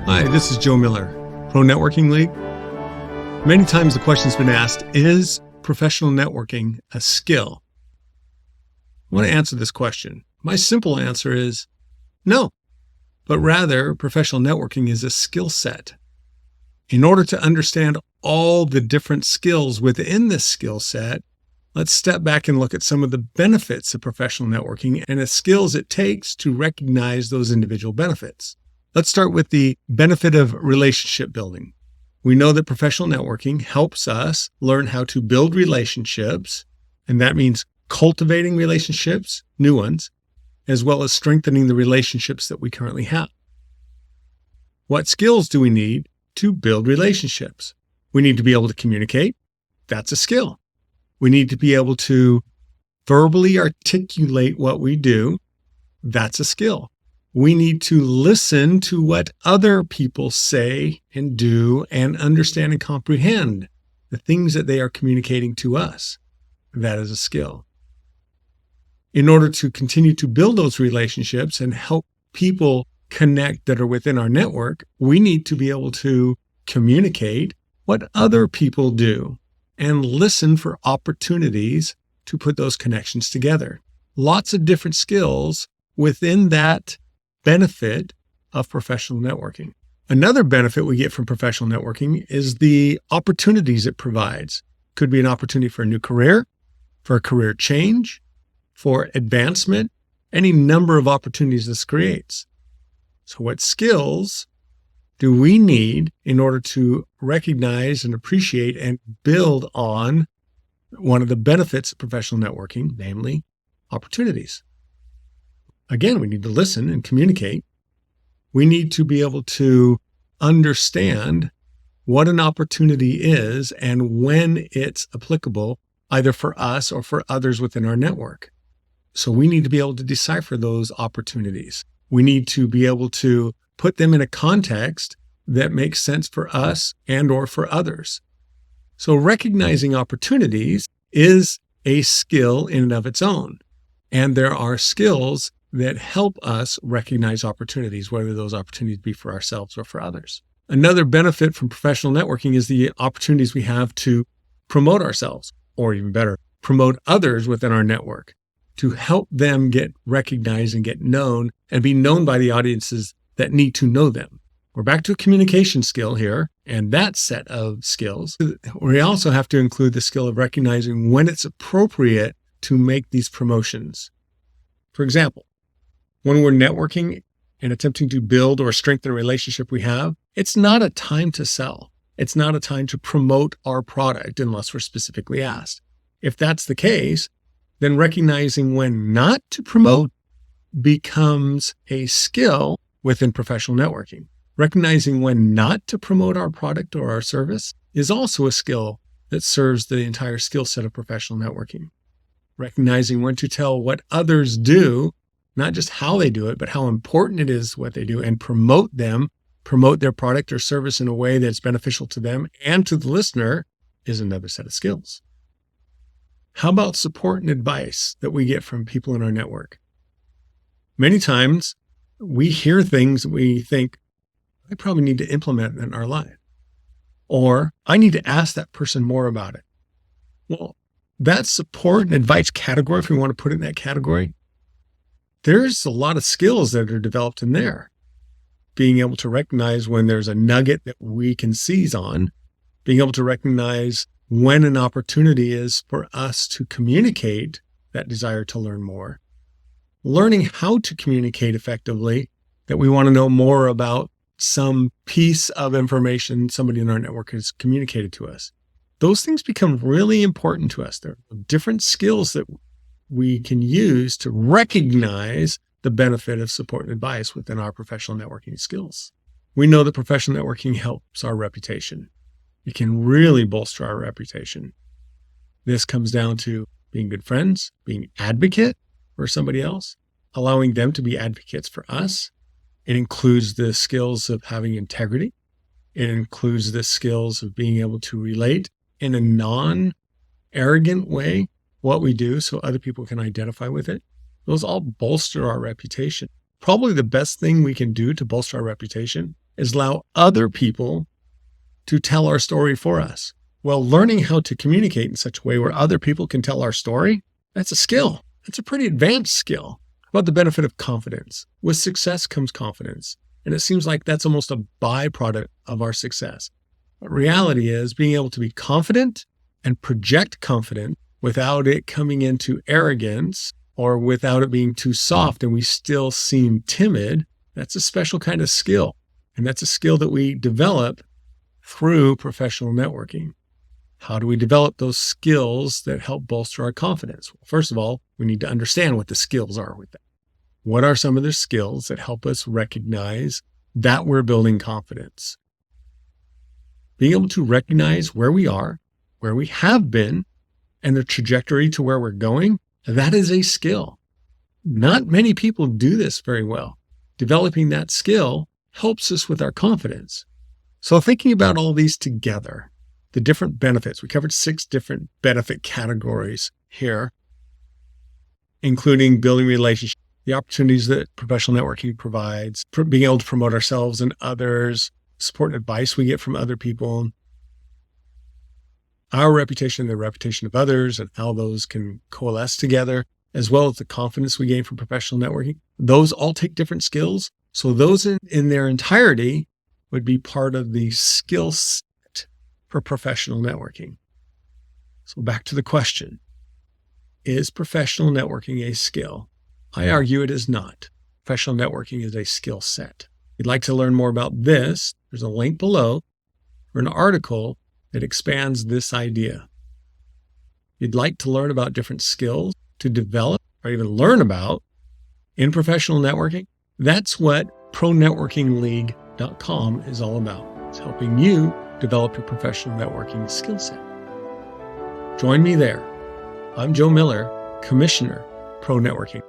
Hi, this is Joe Miller, Pro Networking League. Many times the question's been asked, is professional networking a skill? I want to answer this question. My simple answer is no, but rather professional networking is a skill set. In order to understand all the different skills within this skill set, let's step back and look at some of the benefits of professional networking and the skills it takes to recognize those individual benefits. Let's start with the benefit of relationship building. We know that professional networking helps us learn how to build relationships, and that means cultivating relationships, new ones, as well as strengthening the relationships that we currently have. What skills do we need to build relationships? We need to be able to communicate. That's a skill. We need to be able to verbally articulate what we do. That's a skill. We need to listen to what other people say and do and understand and comprehend the things that they are communicating to us. That is a skill. In order to continue to build those relationships and help people connect that are within our network, we need to be able to communicate what other people do and listen for opportunities to put those connections together. Lots of different skills within that benefit of professional networking. Another benefit we get from professional networking is the opportunities it provides. Could be an opportunity for a new career, for a career change, for advancement, any number of opportunities this creates. So what skills do we need in order to recognize and appreciate and build on one of the benefits of professional networking, namely opportunities? Again, we need to listen and communicate. We need to be able to understand what an opportunity is and when it's applicable, either for us or for others within our network. So we need to be able to decipher those opportunities. We need to be able to put them in a context that makes sense for us and or for others. So recognizing opportunities is a skill in and of its own. And there are skills that help us recognize opportunities, whether those opportunities be for ourselves or for others. Another benefit from professional networking is the opportunities we have to promote ourselves, or even better, promote others within our network, to help them get recognized and get known and be known by the audiences that need to know them. We're back to a communication skill here, and that set of skills. We also have to include the skill of recognizing when it's appropriate to make these promotions. For example, when we're networking and attempting to build or strengthen a relationship we have, it's not a time to sell. It's not a time to promote our product unless we're specifically asked. If that's the case, then recognizing when not to promote becomes a skill within professional networking. Recognizing when not to promote our product or our service is also a skill that serves the entire skill set of professional networking. Recognizing when to tell what others do, not just how they do it, but how important it is what they do, and promote their product or service in a way that's beneficial to them and to the listener, is another set of skills. How about support and advice that we get from people in our network? Many times we hear things that we think, I probably need to implement in our life, or I need to ask that person more about it. Well, that support and advice category, if we want to put it in that category, there's a lot of skills that are developed in there. Being able to recognize when there's a nugget that we can seize on, being able to recognize when an opportunity is for us to communicate that desire to learn more, learning how to communicate effectively, that we want to know more about some piece of information somebody in our network has communicated to us. Those things become really important to us. There are different skills that we can use to recognize the benefit of support and advice within our professional networking skills. We know that professional networking helps our reputation. It can really bolster our reputation. This comes down to being good friends, being advocate for somebody else, allowing them to be advocates for us. It includes the skills of having integrity. It includes the skills of being able to relate in a non-arrogant way what we do so other people can identify with it. Those all bolster our reputation. Probably the best thing we can do to bolster our reputation is allow other people to tell our story for us. Well, learning how to communicate in such a way where other people can tell our story, that's a skill. It's a pretty advanced skill. About the benefit of confidence. With success comes confidence. And it seems like that's almost a byproduct of our success. But reality is being able to be confident and project confidence without it coming into arrogance or without it being too soft and we still seem timid. That's a special kind of skill. And that's a skill that we develop through professional networking. How do we develop those skills that help bolster our confidence? Well, first of all, we need to understand what the skills are with that. What are some of the skills that help us recognize that we're building confidence? Being able to recognize where we are, where we have been, and the trajectory to where we're going, that is a skill. Not many people do this very well. Developing that skill helps us with our confidence. So thinking about all these together, the different benefits, we covered 6 different benefit categories here, including building relationships, the opportunities that professional networking provides, being able to promote ourselves and others, support and advice we get from other people, our reputation and the reputation of others, and how those can coalesce together, as well as the confidence we gain from professional networking. Those all take different skills. So those in their entirety would be part of the skill set for professional networking. So back to the question, is professional networking a skill? I argue it is not. Professional networking is a skill set. If you'd like to learn more about this, there's a link below for an article that expands this idea. If you'd like to learn about different skills to develop or even learn about in professional networking, that's what ProNetworkingLeague.com is all about. It's helping you develop your professional networking skill set. Join me there. I'm Joe Miller, Commissioner, Pro Networking.